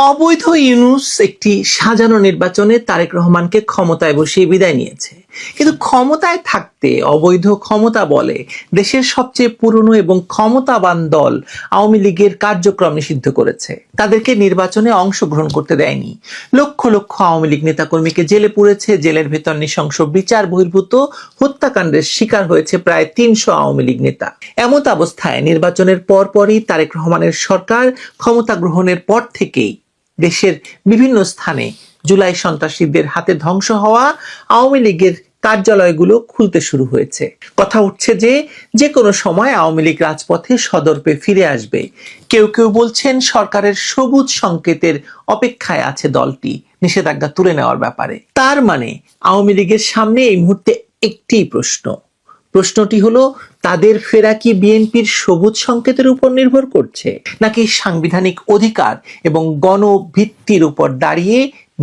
অবৈধ ইউনূস একটি সাজানো নির্বাচনে তারেক রহমানকে ক্ষমতায় বসিয়ে বিদায় নিয়েছে, কিন্তু ক্ষমতায় থাকতে অবৈধ ক্ষমতা বলে দেশের সবচেয়ে পুরনো এবং ক্ষমতাবান দল আওয়ামী লীগের কার্যক্রম নিষিদ্ধ করেছে। তাদেরকে নির্বাচনে অংশগ্রহণ করতে দেয়নি। লক্ষ লক্ষ আওয়ামী লীগ নেতাকর্মীকে জেলে পুরেছে। জেলের ভেতর নৃশংস বিচার বহির্ভূত হত্যাকাণ্ডের শিকার হয়েছে প্রায় 300 আওয়ামী লীগ নেতা। এমত অবস্থায় নির্বাচনের পরপরই তারেক রহমানের সরকার ক্ষমতা গ্রহণের পর থেকেই দেশের বিভিন্ন স্থানে জুলাই সন্ত্রাসীদের হাতে ধ্বংস হওয়া আওয়ামী লীগের কার্যালয়গুলো খুলতে শুরু হয়েছে। কথা উঠছে যে যে কোনো সময় আওয়ামী লীগ রাজপথে সদর্পে ফিরে আসবে। কেউ কেউ বলছেন সরকারের সবুজ সংকেতের অপেক্ষায় আছে দলটি নিষেধাজ্ঞা তুলে নেওয়ার ব্যাপারে। তার মানে আওয়ামী লীগের সামনে এই মুহূর্তে একটি প্রশ্নটি হলো, তাদের ফেরা কি বিএনপির সবুজ সংকেতের উপর নির্ভর করছে, নাকি সাংবিধানিক অধিকার এবং গণভিত্তির উপর দাঁড়িয়ে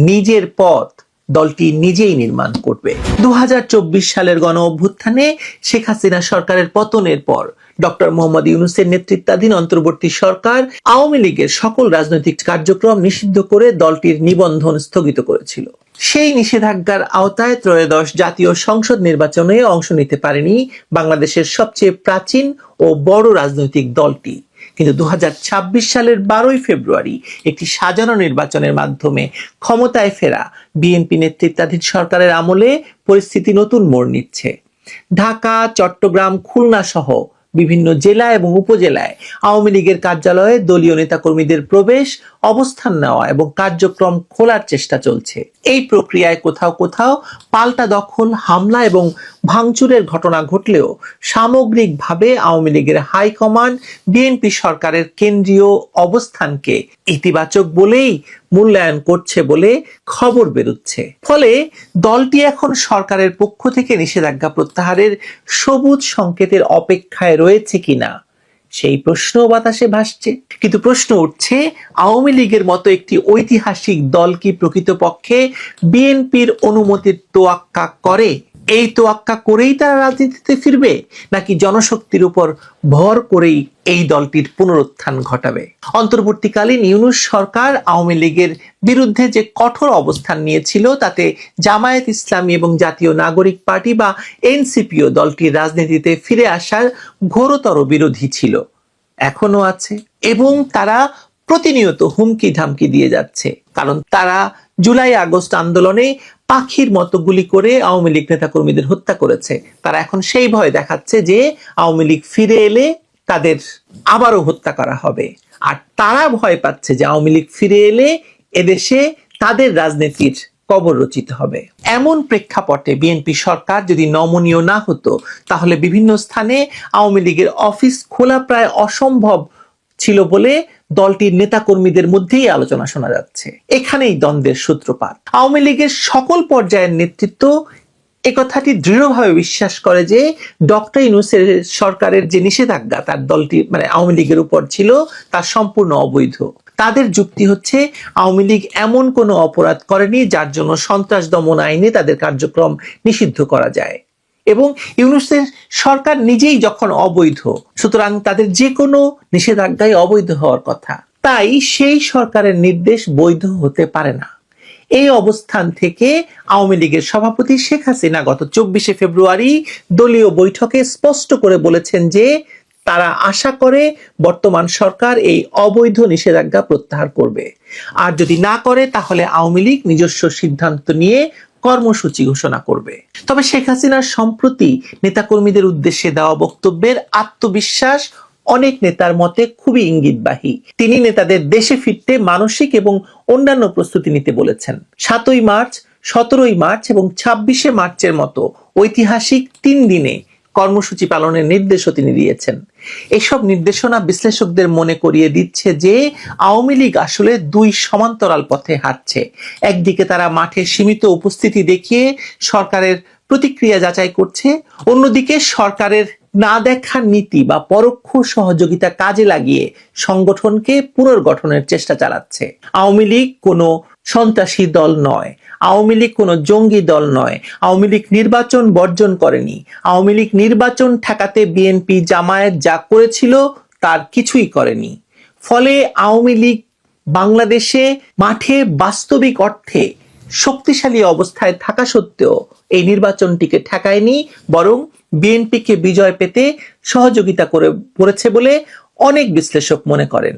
নিজের পথ দলটি নিজেই নির্মাণ করবে? 2024 সালের গণ অভ্যুত্থানে শেখ হাসিনা সরকারের পতনের পর ডক্টর মোহাম্মদ ইউনূসের নেতৃত্বাধীন অন্তর্বর্তী সরকার আওয়ামী লীগের সকল রাজনৈতিক কার্যক্রম নিষিদ্ধ করে দলটির নিবন্ধন স্থগিত করেছিল। সেই নিষেধাজ্ঞার আওতায় ত্রয়োদশ জাতীয় সংসদ নির্বাচনে অংশ নিতে পারেনি বাংলাদেশের সবচেয়ে প্রাচীন ও বড় রাজনৈতিক দলটি। কিন্তু 2026 সালের 12 ফেব্রুয়ারি একটি সাজানো নির্বাচনের মাধ্যমে ক্ষমতায় ফেরা বিএনপি নেতৃত্বাধীন সরকারের আমলে পরিস্থিতি নতুন মোড় নিচ্ছে। ঢাকা, চট্টগ্রাম, খুলনা সহ বিভিন্ন জেলা এবং উপজেলায় আওয়ামী লীগের কার্যালয়ে দলীয় নেতাকর্মীদের প্রবেশ, অবস্থান নেওয়া এবং কার্যক্রম খোলার চেষ্টা চলছে। এই প্রক্রিয়ায় কোথাও কোথাও পাল্টা দখল, হামলা এবং ভাঙচুরের ঘটনা ঘটলেও সামগ্রিকভাবে আওয়ামী লীগের হাইকমান্ড বিএনপি সরকারের কেন্দ্রীয় অবস্থানকে ইতিবাচক বলেই মূল্যায়ন করছে বলে খবর বেরোচ্ছে। ফলে দলটি এখন সরকারের পক্ষ থেকে নিষেধাজ্ঞা প্রত্যাহারের সবুজ সংকেতের অপেক্ষায় রয়েছে কিনা সেই প্রশ্ন বাতাসে ভাসছে। কিন্তু প্রশ্ন উঠছে, আওয়ামী লীগের মতো একটি ঐতিহাসিক দল কি প্রকৃতপক্ষে বিএনপির অনুমতির তোয়াক্কা করে? এই তোয়াক্কা করেই তারা রাজনীতিতে ফিরবে, নাকি জনশক্তির উপর ভর করেই এই দলটির পুনরুত্থান ঘটাবে? অন্তর্বর্তীকালীন ইউনূস সরকার আওয়ামী লীগের বিরুদ্ধে যে কঠোর অবস্থান নিয়েছিল তাতে জামায়াত ইসলামী এবং জাতীয় নাগরিক পার্টি বা এনসিপিও দলটির রাজনীতিতে ফিরে আসার ঘোরতর বিরোধী ছিল, এখনো আছে, এবং তারা প্রতিনিয়ত হুমকি ধামকি দিয়ে যাচ্ছে। কারণ তারা জুলাই আগস্ট আন্দোলনে পাখির মতো গুলি করে আওয়ামী লীগ নেতাকর্মীদের হত্যা করেছে। তারা এখন সেই ভয় দেখাচ্ছে যে আওয়ামী লীগ ফিরে এলে তাদের আবারও হত্যা করা হবে। আর তারা ভয় পাচ্ছে যে আওয়ামী লীগ ফিরে এলে এদেশে তাদের রাজনীতির কবর রচিত হবে। এমন প্রেক্ষাপটে বিএনপি সরকার যদি নমনীয় না হতো তাহলে বিভিন্ন স্থানে আওয়ামী লীগের অফিস খোলা প্রায় অসম্ভব ছিল বলে দলটির নেতাকর্মীদের মধ্যেই আলোচনা শোনা যাচ্ছে। এখানেই দ্বন্দ্বের সূত্রপাত। আওয়ামী লীগের সকল পর্যায়ের নেতৃত্ব একথাটি দৃঢ়ভাবে বিশ্বাস করে যে ডক্টর ইউনূসের সরকারের যে নিষেধাজ্ঞা তার দলটি মানে আওয়ামী লীগের উপর ছিল তা সম্পূর্ণ অবৈধ। তাদের যুক্তি হচ্ছে, আওয়ামী লীগ এমন কোনো অপরাধ করেনি যার জন্য সন্ত্রাস দমন আইনে তাদের কার্যক্রম নিষিদ্ধ করা যায়, এবং ইউনূসের সরকার নিজেই যখন অবৈধ, সুতরাং তাদের যে কোনো নিষেধাজ্ঞাই অবৈধ হওয়ার কথা। তাই সেই সরকারের নির্দেশ বৈধ হতে পারে না। এই অবস্থান থেকে আওয়ামী লীগের সভাপতি শেখ হাসিনা গত 24 ফেব্রুয়ারি দলীয় বৈঠকে স্পষ্ট করে বলেছেন যে তারা আশা করে বর্তমান সরকার এই অবৈধ নিষেধাজ্ঞা প্রত্যাহার করবে, আর যদি না করে তাহলে আওয়ামী লীগ নিজস্ব সিদ্ধান্ত নিয়ে কর্মসূচি ঘোষণা করবে। তবে শেখ হাসিনার সম্প্রতি নেতাকর্মীদের উদ্দেশ্যে দেওয়া বক্তব্যের আত্মবিশ্বাস অনেক নেতার মতে খুবই ইঙ্গিতবাহী। তিনি নেতাদের দেশে ফিরতে মানসিক এবং অন্যান্য প্রস্তুতি নিতে বলেছেন। 7ই মার্চ, 17ই মার্চ এবং 26শে মার্চের মতো ঐতিহাসিক 3 দিনে কর্মসূচি পালনের নির্দেশও তিনি দিয়েছেন। এসব নির্দেশনা বিশ্লেষকদের মনে করিয়ে দিচ্ছে যে আওয়ামী লীগ আসলে 2 সমান্তরাল পথে হাঁটছে। একদিকে তারা মাঠে সীমিত উপস্থিতি দেখিয়ে সরকারের প্রতিক্রিয়া যাচাই করছে, অন্যদিকে সরকারের না দেখার নীতি বা পরোক্ষ সহযোগিতা কাজে লাগিয়ে সংগঠনকে পুনর্গঠনের চেষ্টা চালাচ্ছে। আওয়ামী লীগ কোনো সন্ত্রাসী দল নয়, আওয়ামী লীগ কোনো জঙ্গি দল নয়, আওয়ামী লীগ নির্বাচন বর্জন করেনি। আওয়ামী লীগ নির্বাচন ঠেকাতে বিএনপি, জামায়াত যা করেছিল তার কিছুই করেনি। ফলে আওয়ামী লীগ বাংলাদেশে মাঠে বাস্তবিক অর্থে শক্তিশালী অবস্থায় থাকা সত্ত্বেও এই নির্বাচনটিকে ঠেকায়নি, বরং বিএনপিকে বিজয় পেতে সহযোগিতা করেছে বলে অনেক বিশ্লেষক মনে করেন।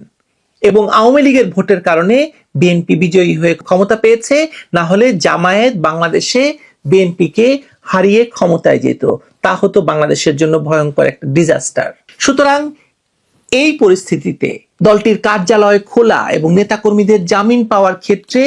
এবং আওয়ামী লীগের ভোটের কারণে বিএনপি বিজয়ী হয়ে ক্ষমতা পেয়েছে, না হলে জামায়াত বাংলাদেশে বিএনপিকে হারিয়ে ক্ষমতায় যেত, তা হতো বাংলাদেশের জন্য ভয়ঙ্কর একটা ডিজাস্টার। সুতরাং এই পরিস্থিতিতে দলটির কার্যালয় খোলা এবং নেতাকর্মীদের জামিন পাওয়ার ক্ষেত্রে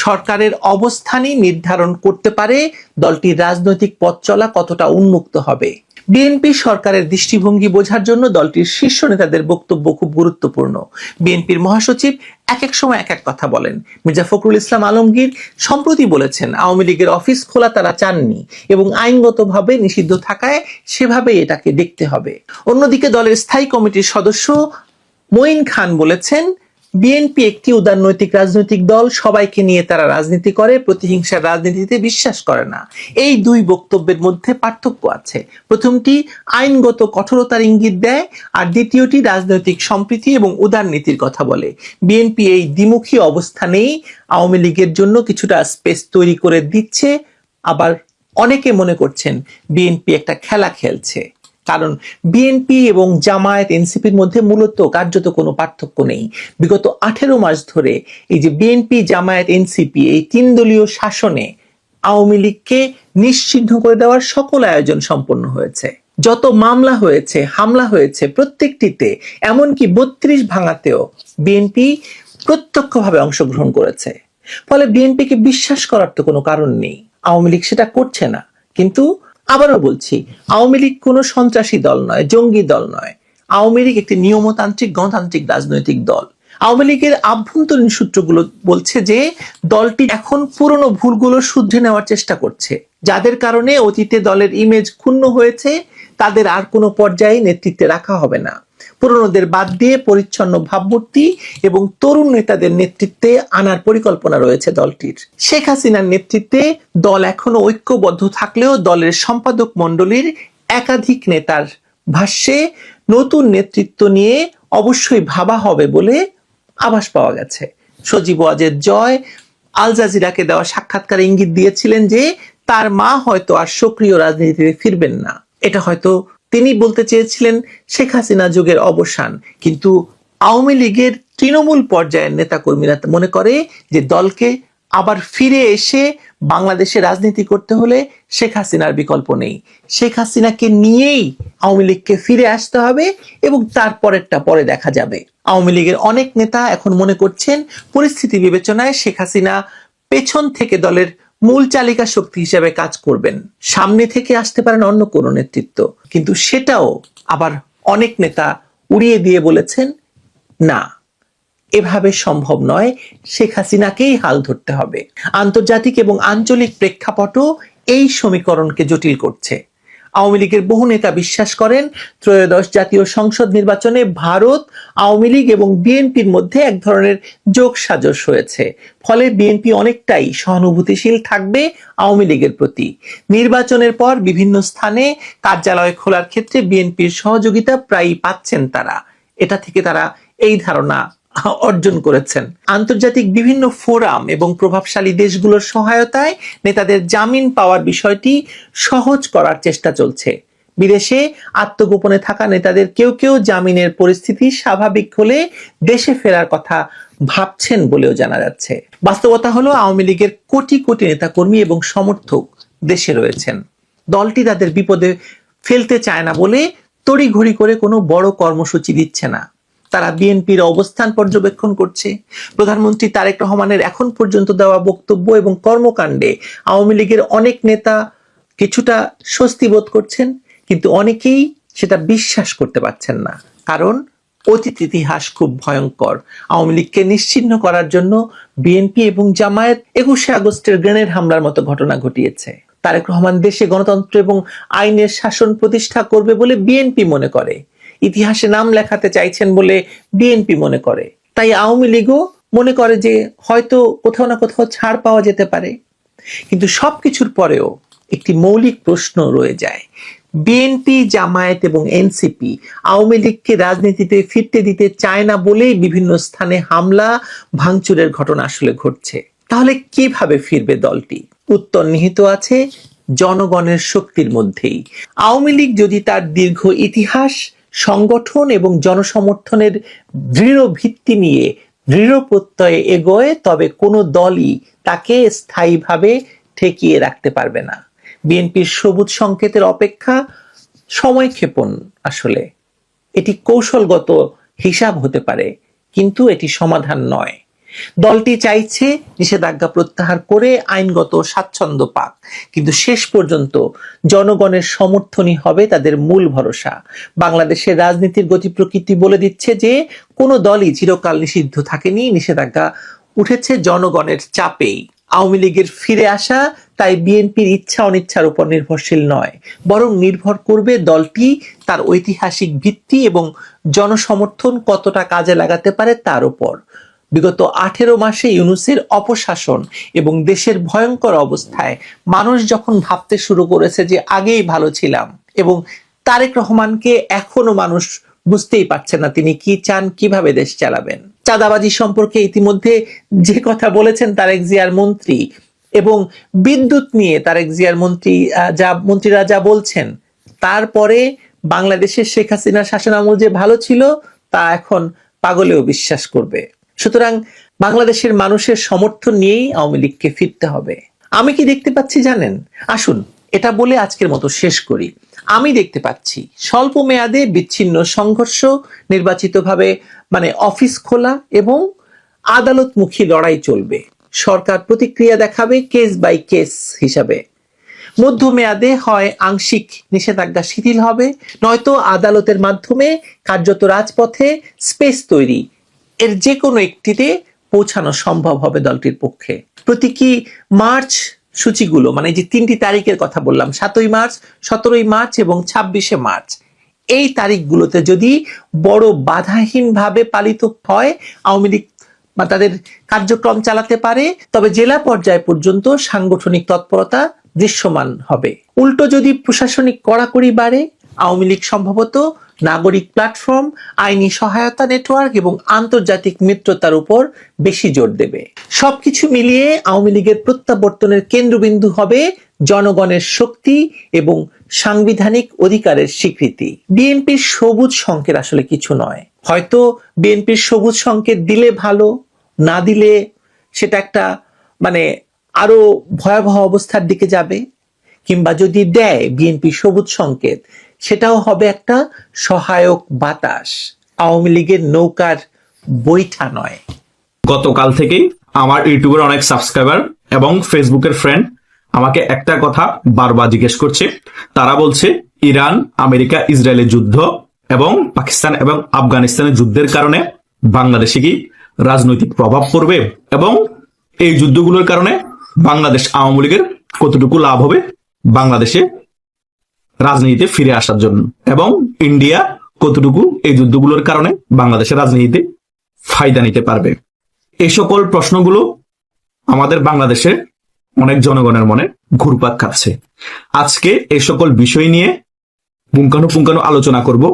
সরকারের অবস্থানই নির্ধারণ করতে পারে দলটির রাজনৈতিক পথ চলা কতটা উন্মুক্ত হবে। বিএনপি সরকারের দৃষ্টিভঙ্গি বোঝার জন্য দলটির শীর্ষ নেতাদের বক্তব্য খুব গুরুত্বপূর্ণ। বিএনপির মহাসচিব এক এক সময় এক এক কথা বলেন। মির্জা ফখরুল ইসলাম আলমগীর সম্প্রতি বলেছেন আওয়ামী লীগের অফিস খোলা তারা চাননি এবং আইনগতভাবে নিষিদ্ধ থাকায় সেভাবেই এটাকে দেখতে হবে। অন্যদিকে দলের স্থায়ী কমিটির সদস্য মঈন খান বলেছেন বিএনপি একটি উদারনৈতিক রাজনৈতিক দল, সবাইকে নিয়ে তারা রাজনীতি করে, প্রতিহিংসার রাজনীতিতে বিশ্বাস করে না। এই দুই বক্তব্যের মধ্যে পার্থক্য আছে। প্রথমটি আইনগত কঠোরতার ইঙ্গিত দেয়, আর দ্বিতীয়টি রাজনৈতিক সম্প্রীতি এবং উদারনীতির কথা বলে। বিএনপি এই দ্বিমুখী অবস্থানেই আওয়ামী লীগের জন্য কিছুটা স্পেস তৈরি করে দিচ্ছে। আবার অনেকে মনে করছেন বিএনপি একটা খেলা খেলছে, কারণ বিএনপি এবং জামায়াত এনসিপির মধ্যে মূলত কার্যত কোনো পার্থক্য নেই। বিগত 18 মাস ধরে এই যে বিএনপি জামায়াত এনসিপি এই 3 দলীয় শাসনে আওয়ামী লীগকে নিশ্চিহ্ন করে দেওয়ার সকল আয়োজন সম্পন্ন হয়েছে। যত মামলা হয়েছে, হামলা হয়েছে, প্রত্যেকটিতে, এমনকি 32 ভাঙাতেও বিএনপি প্রত্যক্ষভাবে অংশগ্রহণ করেছে। ফলে বিএনপিকে বিশ্বাস করার তো কোনো কারণ নেই। আওয়ামী লীগ সেটা করছে না। কিন্তু আবারও বলছি, আওয়ামী লীগ কোনো সন্ত্রাসী দল নয়, জঙ্গি দল নয়। আওয়ামী লীগ একটি নিয়মতান্ত্রিক গণতান্ত্রিক রাজনৈতিক দল। আওয়ামী লীগের আভ্যন্তরীণ সূত্রগুলো বলছে যে দলটি এখন পুরনো ভুলগুলো শুধরে নেওয়ার চেষ্টা করছে। যাদের কারণে অতীতে দলের ইমেজ ক্ষুণ্ণ হয়েছে তাদের আর কোনো পর্যায়ে নেতৃত্বে রাখা হবে না। পুরনোদের বাদ দিয়ে পরিচ্ছন্ন ভাবমূর্তি এবং তরুণ নেতাদের নেতৃত্বে আনার পরিকল্পনা রয়েছে দলটির। শেখ হাসিনার নেতৃত্বে দল এখনো ঐক্যবদ্ধ থাকলেও দলের সম্পাদক মণ্ডলীর একাধিক নেতার ভাষ্যে নতুন নেতৃত্ব নিয়ে অবশ্যই ভাবা হবে বলে আভাস পাওয়া গেছে। সজীব ওয়াজেদ জয় আল জাজিরাকে দেওয়া সাক্ষাৎকারে ইঙ্গিত দিয়েছিলেন যে তার মা হয়তো আর সক্রিয় রাজনীতিতে ফিরবেন না। এটা হয়তো তিনি বলতে চেয়েছিলেন শেখ হাসিনা যুগের অবসান। কিন্তু আওয়ামী লীগের তৃণমূল পর্যায়ের নেতাকর্মীরা মনে করে যে দলকে আবার ফিরে এসে বাংলাদেশে রাজনীতি করতে হলে শেখ হাসিনার বিকল্প নেই। শেখ হাসিনাকে নিয়েই আওয়ামী লীগকে ফিরে আসতে হবে এবং তারপরেরটা পরে দেখা যাবে। আওয়ামী লীগের অনেক নেতা এখন মনে করছেন পরিস্থিতি বিবেচনায় শেখ হাসিনা পেছন থেকে দলের মূল চালিকা শক্তি হিসেবে কাজ করবেন। সামনে থেকে আসতে পারেন অন্য কোনো নেতৃত্ব, কিন্তু সেটাও আবার অনেক নেতা উড়িয়ে দিয়ে বলেছেন না, এভাবে সম্ভব নয়, শেখ হাসিনাকেই হাল ধরতে হবে। আন্তর্জাতিক এবং আঞ্চলিক প্রেক্ষাপটও এই সমীকরণকে জটিল করছে। আওয়ামী লীগের বহু নেতা বিশ্বাস করেন ত্রয়োদশ জাতীয় সংসদ নির্বাচনে ভারত, আওয়ামী লীগ এবং বিএনপির মধ্যে এক ধরনের যোগসাজশ হয়েছে। ফলে বিএনপি অনেকটাই সহানুভূতিশীল থাকবে আওয়ামী লীগের প্রতি। নির্বাচনের পর বিভিন্ন স্থানে কার্যালয় খোলার ক্ষেত্রে বিএনপির সহযোগিতা প্রায়ই পাচ্ছেন তারা। এটা থেকে তারা এই ধারণা অর্জন করেছেন। আন্তর্জাতিক বিভিন্ন ফোরাম এবং প্রভাবশালী দেশগুলোর সহায়তায় নেতাদের জামিন পাওয়ার বিষয়টি সহজ করার চেষ্টা চলছে। বিদেশে আত্মগোপনে থাকা নেতাদের কেউ কেউ জামিনের পরিস্থিতি স্বাভাবিক হলে দেশে ফেরার কথা ভাবছেন বলেও জানা যাচ্ছে। বাস্তবতা হলো আওয়ামী লীগের কোটি কোটি নেতাকর্মী এবং সমর্থক দেশে রয়েছেন। দলটি তাদের বিপদে ফেলতে চায় না বলে তড়িঘড়ি করে কোনো বড় কর্মসূচি দিচ্ছে না। তারা বিএনপির অবস্থান পর্যবেক্ষণ করছে। প্রধানমন্ত্রী তারেক রহমানের এখন পর্যন্ত দেওয়া বক্তব্য এবং কর্মকাণ্ডে আওয়ামী লীগের অনেক নেতা কিছুটা স্বস্তি বোধ করছেন, কিন্তু অনেকেই সেটা বিশ্বাস করতে পারছেন না। কারণ অতীত ইতিহাস খুব ভয়ঙ্কর। আওয়ামী লীগকে নিশ্চিহ্ন করার জন্য বিএনপি এবং জামায়াত 21শে আগস্টের গ্রেনেড হামলার মতো ঘটনা ঘটিয়েছে। তারেক রহমান দেশে গণতন্ত্র এবং আইনের শাসন প্রতিষ্ঠা করবে বলে বিএনপি মনে করে, ইতিহাসে নাম লেখাতে চাইছেন বলে বিএনপি মনে করে। তাই আওয়ামী লীগও মনে করে যে হয়তো কোথাও না কোথাও ছাড় পাওয়া যেতে পারে। কিন্তু সবকিছুর পরেও একটি মৌলিক প্রশ্ন রয়ে যায়, বিএনপি, জামায়াত এবং এনসিপি আওয়ামী লীগকে রাজনীতিতে ফিরতে দিতে চায় না বলেই বিভিন্ন স্থানে হামলা ভাঙচুরের ঘটনা আসলে ঘটছে। তাহলে কিভাবে ফিরবে দলটি? উত্তর নিহিত আছে জনগণের শক্তির মধ্যেই। আওয়ামী লীগ যদি তার দীর্ঘ ইতিহাস, সংগঠন এবং জনসমর্থনের দৃঢ় ভিত্তি নিয়ে দৃঢ় প্রত্যয়ে এগোয়, তবে কোনো দলই তাকে স্থায়ীভাবে ঠেকিয়ে রাখতে পারবে না। বিএনপির সবুজ সংকেতের অপেক্ষা সময়ক্ষেপণ আসলে। এটি কৌশলগত হিসাব হতে পারে, কিন্তু এটি সমাধান নয়। দলটি চাইছে নিষেধাজ্ঞা প্রত্যাহার করে আইনগত স্বাচ্ছন্দ্য পাক, কিন্তু শেষ পর্যন্ত জনগণের সমর্থনই হবে তাদের মূল ভরসা। বাংলাদেশের রাজনীতির গতি প্রকৃতি বলে দিচ্ছে যে কোনো দলই চিরকাল নিষিদ্ধ থাকেনি, নিষেধাজ্ঞা উঠেছে জনগণের চাপেই। আওয়ামী লীগের ফিরে আসা তাই বিএনপির ইচ্ছা অনিচ্ছার উপর নির্ভরশীল নয়, বরং নির্ভর করবে দলটি তার ঐতিহাসিক ভিত্তি এবং জনসমর্থন কতটা কাজে লাগাতে পারে তার উপর। বিগত 18 মাসে ইউনূসের অপশাসন এবং দেশের ভয়ঙ্কর অবস্থায় মানুষ যখন ভাবতে শুরু করেছে যে আগেই ভালো ছিলাম, এবং তারেক রহমানকে এখনো মানুষ বুঝতেই পারছে না তিনি কি চান, কিভাবে দেশ চালাবেন। চাঁদাবাজি সম্পর্কে ইতিমধ্যে যে কথা বলেছেন তারেক জিয়ার মন্ত্রী, এবং বিদ্যুৎ নিয়ে তারেক জিয়ার মন্ত্রীরা যা বলছেন, তারপরে বাংলাদেশের শেখ হাসিনার শাসনামল যে ভালো ছিল তা এখন পাগলেও বিশ্বাস করবে। সুতরাং বাংলাদেশের মানুষের সমর্থন নিয়েই আওয়ামী লীগকে ফিরতে হবে। আমি কি দেখতে পাচ্ছি জানেন? আসুন এটা বলে আজকের মতো শেষ করি। আমি দেখতে পাচ্ছি স্বল্প মেয়াদে বিচ্ছিন্ন সংঘর্ষ, নির্বাচিতভাবে অফিস খোলা এবং আদালতমুখী লড়াই চলবে। সরকার প্রতিক্রিয়া দেখাবে কেস বাই কেস হিসাবে। মধ্যমেয়াদে হয় আংশিক নিষেধাজ্ঞা শিথিল হবে, নয়তো আদালতের মাধ্যমে কার্যত রাজপথে স্পেস তৈরি, এর যে কোনো একটিতে পৌঁছানো সম্ভব হবে দলটির পক্ষে। প্রতীকী মার্চ সূচিগুলো, যে 3টি তারিখের কথা বললাম, 7ই মার্চ, 17ই মার্চ এবং 26শে মার্চ, এই তারিখগুলোতে যদি বড় বাধাহীনভাবে পালিত হয়, আওয়ামী লীগ তাদের কার্যক্রম চালাতে পারে, তবে জেলা পর্যায় পর্যন্ত সাংগঠনিক তৎপরতা দৃশ্যমান হবে। উল্টো যদি প্রশাসনিক কড়াকড়ি বাড়ে, আওয়ামী লীগ সম্ভবত নাগরিক প্ল্যাটফর্ম, আইনি সহায়তা নেটওয়ার্ক এবং আন্তর্জাতিক মিত্রতার উপর বেশি জোর দেবে। সবকিছু মিলিয়ে আওয়ামী লীগের প্রত্যাবর্তনের কেন্দ্রবিন্দু হবে জনগণের শক্তি এবং সাংবিধানিক অধিকারের স্বীকৃতি। বিএনপির সবুজ সংকেত আসলে কিছু নয়। হয়তো বিএনপির সবুজ সংকেত দিলে ভালো, না দিলে সেটা একটা আরো ভয়াবহ অবস্থার দিকে যাবে, কিংবা যদি দেয় বিএনপি সবুজ সংকেত, সেটাও হবে একটা সহায়ক বাতাস, আওয়ামী লীগের নৌকার বৈঠা নয়। গতকাল থেকেই আমার ইউটিউবের অনেক সাবস্ক্রাইবার এবং ফেসবুকের ফ্রেন্ড আমাকে একটা কথা বারবার জিজ্ঞেস করছে। তারা বলছে ইরান, আমেরিকা, ইসরায়েলের যুদ্ধ এবং পাকিস্তান এবং আফগানিস্তানের যুদ্ধের কারণে বাংলাদেশে কি রাজনৈতিক প্রভাব পড়বে, এবং এই যুদ্ধগুলোর কারণে বাংলাদেশ আওয়ামী লীগের কতটুকু লাভ হবে বাংলাদেশে রাজনীতিতে ফিরে আসার জন্য, এবং ইন্ডিয়া কতটুকু এই যুদ্ধগুলোর কারণে বাংলাদেশের রাজনীতিতে ফায়দা নিতে পারবে। এই সকল প্রশ্নগুলো আমাদের বাংলাদেশের অনেক জনগণের মনে ঘুরপাক খাচ্ছে। আজকে এই সকল বিষয় নিয়ে পুঙ্খানুপুঙ্খানু আলোচনা করব।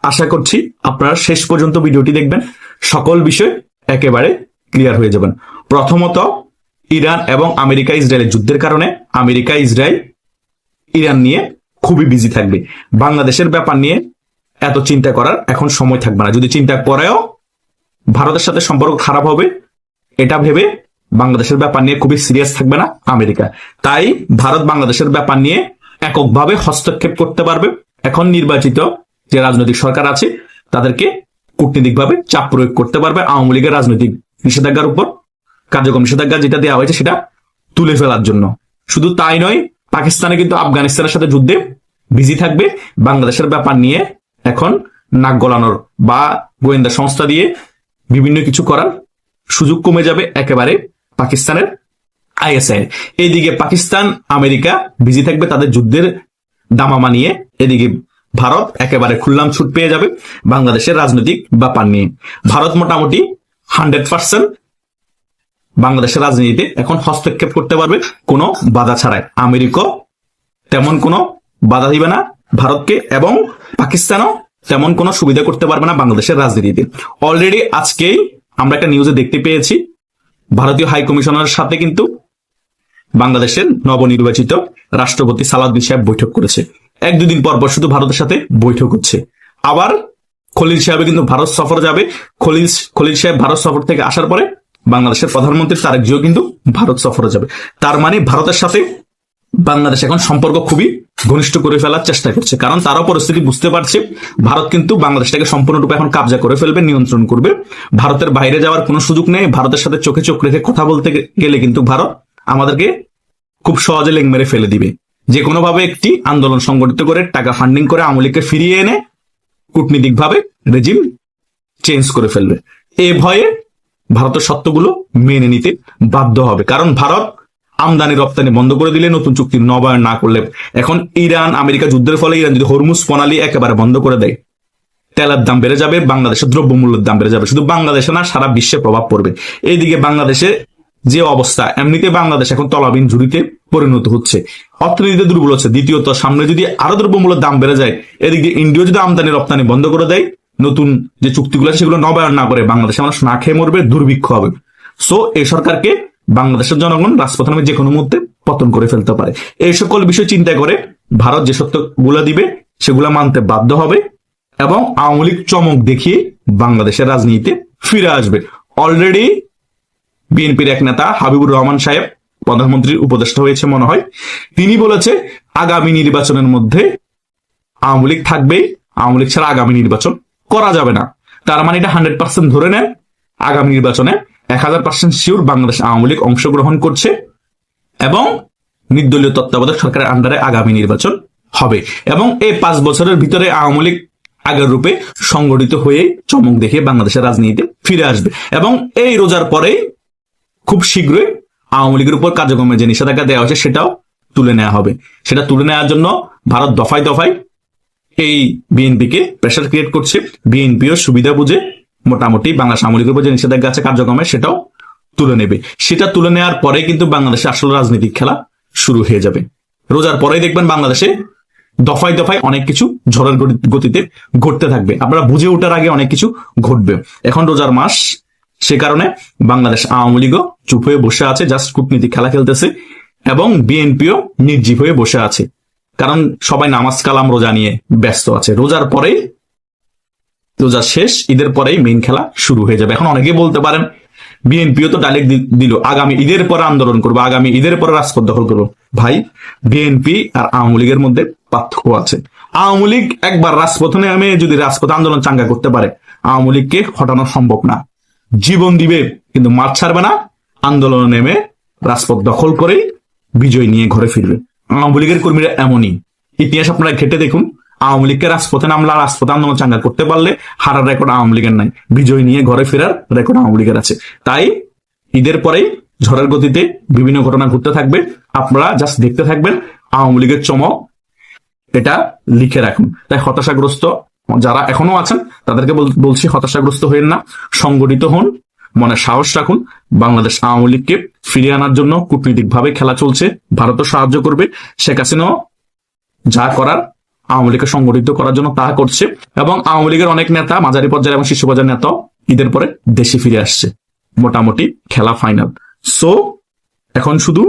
আশা করছি আপনারা শেষ পর্যন্ত ভিডিওটি দেখবেন, সকল বিষয় একেবারে ক্লিয়ার হয়ে যাবেন। প্রথমত, ইরান এবং আমেরিকা ইসরায়েলের যুদ্ধের কারণে আমেরিকা, ইসরায়েল, ইরান নিয়ে খুবই বিজি থাকবে। বাংলাদেশের ব্যাপার নিয়ে এত চিন্তা করার এখন সময় থাকবে না। যদি চিন্তা করেও ভারতের সাথে সম্পর্ক খারাপ হবে, এটা ভেবে বাংলাদেশের ব্যাপার নিয়ে খুবই সিরিয়াস থাকবে না আমেরিকা। তাই ভারত বাংলাদেশের ব্যাপার নিয়ে এককভাবে হস্তক্ষেপ করতে পারবে। এখন নির্বাচিত যে রাজনৈতিক সরকার আছে তাদেরকে কূটনীতিকভাবে চাপ প্রয়োগ করতে পারবে আওয়ামী লীগের রাজনৈতিক নিষেধাজ্ঞার উপর, কার্যক্রম নিষেধাজ্ঞা যেটা দেওয়া হয়েছে সেটা তুলে ফেলার জন্য। শুধু তাই নয়, পাকিস্তানে কিন্তু আফগানিস্তানের সাথে যুদ্ধে বিজি থাকবে। বাংলাদেশের ব্যাপার নিয়ে এখন নাক গলানোর বা গোয়েন্দা সংস্থা দিয়ে বিভিন্ন কিছু করার সুযোগ কমে যাবে একেবারে পাকিস্তানের আইএসআই। এইদিকে পাকিস্তান, আমেরিকা বিজি থাকবে তাদের যুদ্ধের দামামা নিয়ে, এদিকে ভারত একেবারে খুললাম ছুট পেয়ে যাবে বাংলাদেশের রাজনৈতিক ব্যাপার নিয়ে। ভারত মোটামুটি 100% বাংলাদেশের রাজনীতিতে এখন হস্তক্ষেপ করতে পারবে কোনো বাধা ছাড়াই। আমেরিকা তেমন কোনো বাধা দিবে না, ভারতকে, এবং পাকিস্তানও তেমন কোনো সুবিধা করতে পারবে না বাংলাদেশের রাজনীতিতে। অলরেডি আজকেই আমরা একটা নিউজে দেখতে পেয়েছি, ভারতীয় হাই কমিশনারের সাথে কিন্তু বাংলাদেশের নবনির্বাচিত রাষ্ট্রপতি সালাউদ্দিন সাহেব বৈঠক করেছে। 1-2 দিন পর পর শুধু ভারতের সাথে বৈঠক হচ্ছে। আবার খলিল সাহেব কিন্তু ভারত সফর যাবে। খলিল সাহেব ভারত সফর থেকে আসার পরে বাংলাদেশের প্রধানমন্ত্রী তারেক জিও কিন্তু ভারত সফরে যাবে। তার মানে ভারতের সাথে বাংলাদেশ এখন সম্পর্ক খুবই ঘনিষ্ঠ করে ফেলার চেষ্টা করছে, কারণ তারাও পরিস্থিতি বুঝতে পারছে ভারত কিন্তু বাংলাদেশটাকে সম্পূর্ণরূপে এখন কব্জা করে ফেলবে, নিয়ন্ত্রণ করবে। ভারতের বাইরে যাওয়ার কোনো সুযোগ নেই। ভারতের সাথে চোখে চোখ রেখে কথা বলতে গেলে কিন্তু ভারত আমাদেরকে খুব সহজে লেং মেরে ফেলে দিবে। যে কোনো ভাবে একটি আন্দোলন সংগঠিত করে টাকা ফান্ডিং করে আওয়ামী লীগকে ফিরিয়ে এনে কূটনীতিক ভাবে রেজিম চেঞ্জ করে ফেলবে। এ ভয়ে ভারতের সত্যগুলো মেনে নিতে বাধ্য হবে, কারণ ভারত আমদানি রপ্তানি বন্ধ করে দিলে, নতুন চুক্তি নবায়ন না করলে, এখন ইরান আমেরিকা যুদ্ধের ফলে ইরান যদি হরমুজ প্রণালী একেবারে বন্ধ করে দেয়, তেলের দাম বেড়ে যাবে, বাংলাদেশের দ্রব্যমূল্যের দাম বেড়ে যাবে। শুধু বাংলাদেশে না, সারা বিশ্বে প্রভাব পড়বে। এইদিকে বাংলাদেশে যে অবস্থা, এমনিতে বাংলাদেশ এখন তলাবিহীন ঝুড়িতে পরিণত হচ্ছে, অর্থনীতিতে দুর্বল হচ্ছে। দ্বিতীয়ত সামনে যদি আরো দ্রব্যমূল্যের দাম বেড়ে যায়, এদিক দিয়ে ইন্ডিয়া যদি আমদানি রপ্তানি বন্ধ করে দেয়, নতুন যে চুক্তিগুলো আছে সেগুলো নবায়ন না করে, বাংলাদেশে মানুষ না খেয়ে মরবে, দুর্ভিক্ষ হবে। সো এই সরকারকে বাংলাদেশের জনগণ রাজপথে নামে যে কোনো মুহূর্তে পতন করে ফেলতে পারে। এই সকল বিষয় চিন্তা করে ভারত যে সত্যগুলো দিবে সেগুলো মানতে বাধ্য হবে এবং আওয়ামী লীগ চমক দেখিয়ে বাংলাদেশের রাজনীতিতে ফিরে আসবে। অলরেডি বিএনপির এক নেতা হাবিবুর রহমান সাহেব প্রধানমন্ত্রীর উপদেষ্টা হয়েছে মনে হয়, তিনি বলেছে আগামী নির্বাচনের মধ্যে আওয়ামী লীগ থাকবে, আওয়ামী লীগ ছাড়া আগামী নির্বাচন করা যাবে না। তার মানে এটা 100% ধরে নেন, আগামী নির্বাচনে 1000% শিওর বাংলাদেশ আওয়ামী লীগ অংশগ্রহণ করছে এবং নির্দলীয় তত্ত্বাবধায়ক সরকারের আন্ডারে আগামী নির্বাচন হবে। এবং এই 5 বছরের ভিতরে আওয়ামী লীগ আগের রূপে সংগঠিত হয়ে চমক দেখিয়ে বাংলাদেশের রাজনীতিতে ফিরে আসবে। এবং এই রোজার পরেই খুব শীঘ্রই আওয়ামী লীগের উপর কার্যক্রমে যে নিষেধাজ্ঞা দেওয়া হয়েছে সেটাও তুলে নেওয়া হবে। সেটা তুলে নেওয়ার জন্য ভারত দফায় দফায় এই বিএনপিকে প্রেশার ক্রিয়েট করছে। বিএনপিও সুবিধা বুঝে মোটামুটি বাংলাদেশ আওয়ামী লীগের উপর যে নিষেধাজ্ঞা আছে কার্যক্রমে সেটাও তুলে নেবে। সেটা তুলে নেওয়ার পরে কিন্তু বাংলাদেশে আসলে রাজনৈতিক খেলা শুরু হয়ে যাবে। রোজার পরেই দেখবেন বাংলাদেশে দফায় দফায় অনেক কিছু ঝড়ের গতিতে ঘটতে থাকবে। আপনারা বুঝে ওঠার আগে অনেক কিছু ঘটবে। এখন রোজার মাস, সে কারণে বাংলাদেশ আওয়ামী লীগও চুপ হয়ে বসে আছে, জাস্ট কূটনীতিক খেলা খেলতেছে, এবং বিএনপিও নির্জীব হয়ে বসে আছে, কারণ সবাই নামাজ কালাম রোজা নিয়ে ব্যস্ত আছে। রোজার পরেই, রোজা শেষ, ঈদের পরেই মেইন খেলা শুরু হয়ে যাবে। এখন অনেকেই বলতে পারেন বিএনপিও তো ডাইরেক্ট দিল আগামী ঈদের পরে আন্দোলন করবো, আগামী ঈদের পরে রাজপথ দখল করবো। ভাই, বিএনপি আর আওয়ামী লীগের মধ্যে পার্থক্য আছে। আওয়ামী লীগ একবার রাজপথে নেমে যদি রাজপথ আন্দোলন চাঙ্গা করতে পারে, আওয়ামী লীগকে হটানো সম্ভব না। জীবন দিবে কিন্তু মাঠ ছাড়বে না, আন্দোলনে নেমে রাজপথ দখল করেই বিজয় নিয়ে ঘরে ফিরবে। আওয়ামী লীগের কর্মীরা এমনই, ইতিহাস আপনারা ঘেটে দেখুন। আওয়ামী লীগকে রাজপথে নামলা, রাজপথে আন্দোলন চাঙ্গা করতে পারলে হারার রেকর্ড আওয়ামী লীগের নাই, বিজয় নিয়ে ঘরে ফেরার রেকর্ড আওয়ামী লীগের আছে। তাই ঈদের পরেই ঝড়ের গতিতে বিভিন্ন ঘটনা ঘটতে থাকবে, আপনারা জাস্ট দেখতে থাকবেন। আওয়ামী লীগের চমক, এটা লিখে রাখুন। তাই হতাশাগ্রস্ত যারা এখনো আছেন তাদেরকে বলছি, হতাশাগ্রস্ত হবেন না, সংগঠিত হন, মনে সাহস রাখুন। বাংলাদেশ আওয়ামী লীগকে ফিরিয়ে আনার জন্য কূটনৈতিক ভাবে খেলা চলছে, ভারতও সাহায্য করবে। শেখ হাসিনাও যা করার আওয়ামী লীগকে সংগঠিত করার জন্য তা করছে, এবং আওয়ামী লীগের অনেক নেতা মাঝারি পর্যায়ে এবং শীর্ষ পর্যায়ের নেতা ঈদের পরে দেশে ফিরে আসছে। মোটামুটি খেলা ফাইনাল। সো এখন শুধু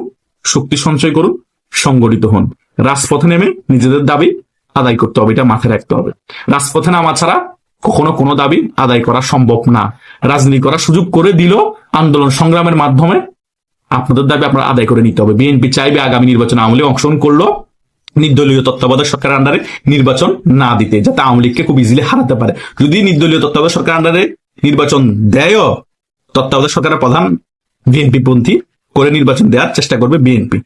শক্তি সঞ্চয় করুন, সংগঠিত হন, রাজপথে নেমে নিজেদের দাবি আদায় করতে হবে, এটা মাথায় রাখতে হবে। রাজপথে নামা ছাড়া কখনো কোনো দাবি আদায় করা সম্ভব না। রাজনীতি করার সুযোগ করে দিল আন্দোলন সংগ্রামের মাধ্যমে, আপনাদের দাবি আপনারা আদায় করে নিতে হবে। বিএনপি চাইবে আগামী নির্বাচনে আওয়ামী লীগ অংশগ্রহণ করলো নির্দলীয় তত্ত্বাবধায়ক সরকারের আন্ডারে নির্বাচন না দিতে, যাতে আওয়ামী লীগকে খুব ইজিলি হারাতে পারে। যদি নির্দলীয় তত্ত্বাবধায়ক সরকার আন্ডারে নির্বাচন দেয়ও, তত্ত্বাবধায়ক সরকারের প্রধান বিএনপি পন্থী করে নির্বাচন দেওয়ার চেষ্টা করবে বিএনপি।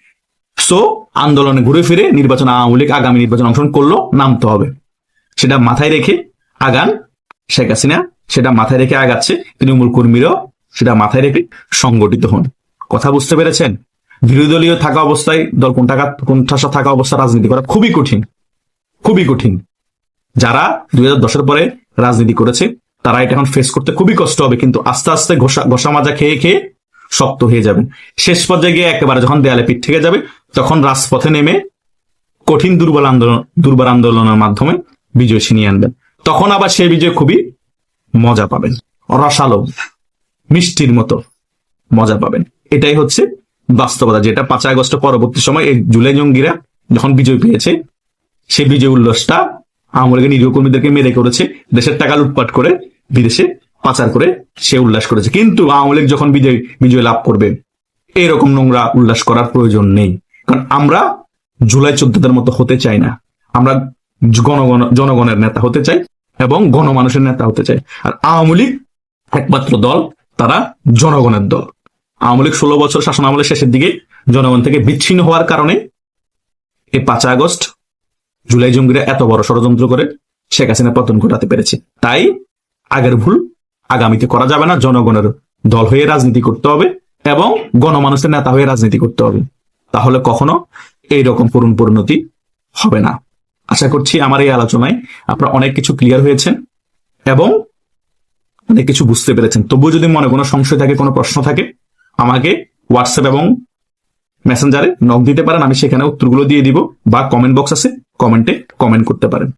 সো আন্দোলনে ঘুরে ফিরে নির্বাচন আওয়ামী লীগ আগামী নির্বাচন অংশগ্রহণ করলো নামতে হবে, সেটা মাথায় রেখে আগান। শেখ হাসিনা সেটা মাথায় রেখে আগাচ্ছে, তৃণমূল কর্মীরাও সেটা মাথায় রেখে সংগঠিত হন। কথা বুঝতে পেরেছেন? বিরোধী দলীয় থাকা অবস্থায়, দল কোণঠাসা থাকা অবস্থায় রাজনীতি করা খুবই কঠিন, খুবই কঠিন। যারা 2010-এর পরে রাজনীতি করেছে তারা এটা এখন ফেস করতে খুবই কষ্ট হবে, কিন্তু আস্তে আস্তে ঘষা মাজা খেয়ে খেয়ে শক্ত হয়ে যাবেন। শেষ পর্যায়ে গিয়ে একেবারে যখন দেয়ালে পিঠ থেকে যাবে, তখন রাজপথে নেমে কঠিন দুর্বার আন্দোলনের মাধ্যমে বিজয় ছিনিয়ে আনবেন। তখন আবার সেই বিজয় খুবই মজা পাবেন, রসালো মিষ্টির মতো মজা পাবেন। এটাই হচ্ছে বাস্তবতা, যেটা 5 আগস্ট পরবর্তী সময় এই জুলাই জঙ্গিরা যখন বিজয় পেয়েছে, সেই বিজয় উল্লাসটা আওয়ামী লীগের নিরীহ কর্মীদেরকে মেরে করেছে, দেশের টাকা লুটপাট করে বিদেশে পাচার করে সে উল্লাস করেছে। কিন্তু আওয়ামী লীগ যখন বিজয় লাভ করবে, এরকম নোংরা উল্লাস করার প্রয়োজন নেই। কারণ আমরা জুলাই 14 মতো হতে চাই না। আমরা জনগণের নেতা হতে চাই এবং গণমানুষের নেতা হতে চাই। আর আওয়ামী লীগ একমাত্র দল, তারা জনগণের দল। আওয়ামী লীগ 16 বছর শাসন আমলের শেষের দিকে জনগণ থেকে বিচ্ছিন্ন হওয়ার কারণে এই 5 আগস্ট জুলাই জঙ্গিরা এত বড় ষড়যন্ত্র করে শেখ হাসিনা পতন ঘটাতে পেরেছে। তাই আগের ভুল আগামীতে করা যাবে না। জনগণের দল হয়ে রাজনীতি করতে হবে এবং গণমানুষের নেতা হয়ে রাজনীতি করতে হবে। তাহলে কখনো এইরকম পরিণতি হবে না। আশা করছি আমার এই আলোচনায় আপনারা অনেক কিছু ক্লিয়ার হয়েছেন এবং অনেক কিছু বুঝতে পেরেছেন। তবুও যদি মনে কোনো সংশয় থাকে, কোনো প্রশ্ন থাকে, আমাকে হোয়াটসঅ্যাপ এবং মেসেঞ্জারে নক দিতে পারেন। আমি সেখানে উত্তরগুলো দিয়ে দিব, বা কমেন্ট বক্স আছে, কমেন্টে কমেন্ট করতে পারেন।